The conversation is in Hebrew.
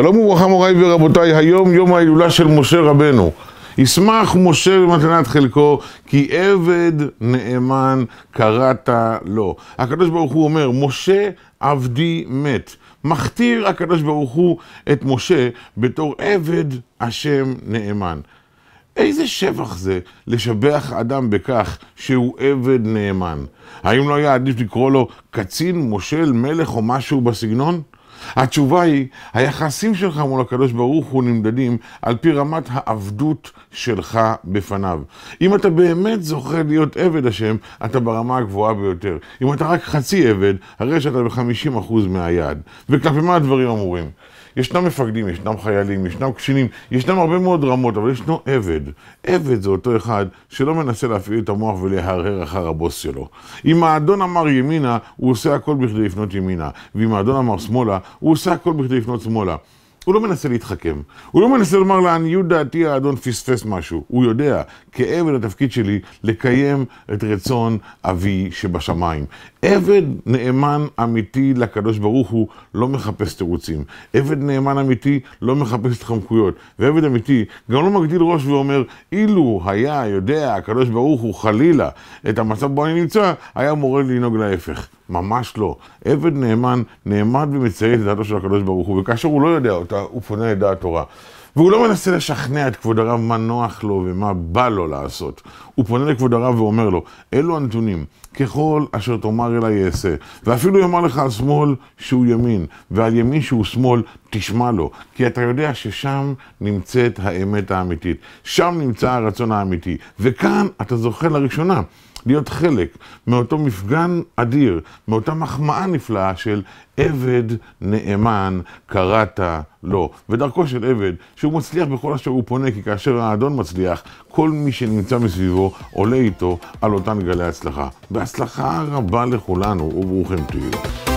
שלום וברכה מוריי ורבותיי, היום יום ההילולה של משה רבנו. ישמח משה במתנת חלקו, כי עבד נאמן קראת לו. הקדוש ברוך הוא אומר, משה עבדי מת. מכתיר הקדוש ברוך הוא את משה בתור עבד השם נאמן. איזה שבח זה לשבח אדם בכך שהוא עבד נאמן? האם לא היה עדיף לקרוא לו קצין, מושל, מלך או משהו בסגנון? התשובה היא, היחסים שלך מול הקדוש ברוך הוא נמדדים על פי רמת העבדות שלך בפניו. אם אתה באמת זוכה להיות עבד השם, אתה ברמה הגבוהה ביותר. אם אתה רק חצי עבד, הרי שאתה ב-50% מהיעד. וכלפי מה הדברים אמורים? ישנם מפקדים, ישנם חיילים, ישנם קצינים, ישנם הרבה מאוד רמות, אבל ישנו עבד. עבד זה אותו אחד שלא מנסה להפעיל את המוח ולהרהר אחר הבוס שלו. אם האדון אמר ימינה, הוא עושה הכל בכדי לפנות ימינה. ואם האדון אמר שמאלה, הוא עושה הכל בכדי לפנות שמאלה. הוא לא מנסה להתחכם. הוא לא מנסה לומר לעניות דעתי האדון פספס משהו. הוא יודע, כעבד התפקיד שלי, לקיים את רצון אבי שבשמיים. עבד נאמן אמיתי לקדוש ברוך הוא לא מחפש תירוצים. עבד נאמן אמיתי לא מחפש התחמקויות. ועבד אמיתי גם לא מגדיל ראש ואומר, אילו היה יודע הקדוש ברוך הוא חלילה את המצב בו אני נמצא, היה מורה לנהוג להפך. ממש לא. עבד נאמן נעמד ומציית את דעתו של הקדוש ברוך הוא, וכאשר הוא לא יודע אותה, הוא פונה לדעת תורה. והוא לא מנסה לשכנע את כבוד הרב מה נוח לו ומה בא לו לעשות. הוא פונה לכבוד הרב ואומר לו, אלו הנתונים, ככל אשר תאמר אליי יעשה. ואפילו יאמר לך על שמאל שהוא ימין, ועל ימין שהוא שמאל תשמע לו. כי אתה יודע ששם נמצאת האמת האמיתית. שם נמצא הרצון האמיתי. וכאן אתה זוכה לראשונה להיות חלק מאותו מפגן אדיר, מאותה מחמאה נפלאה של עבד נאמן קראת לו. ודרכו של עבד, שהוא מצליח בכל אשר הוא פונה, כי כאשר האדון מצליח, כל מי שנמצא מסביבו עולה איתו על אותן גלי הצלחה. בהצלחה רבה לכולנו וברוכים תהיו.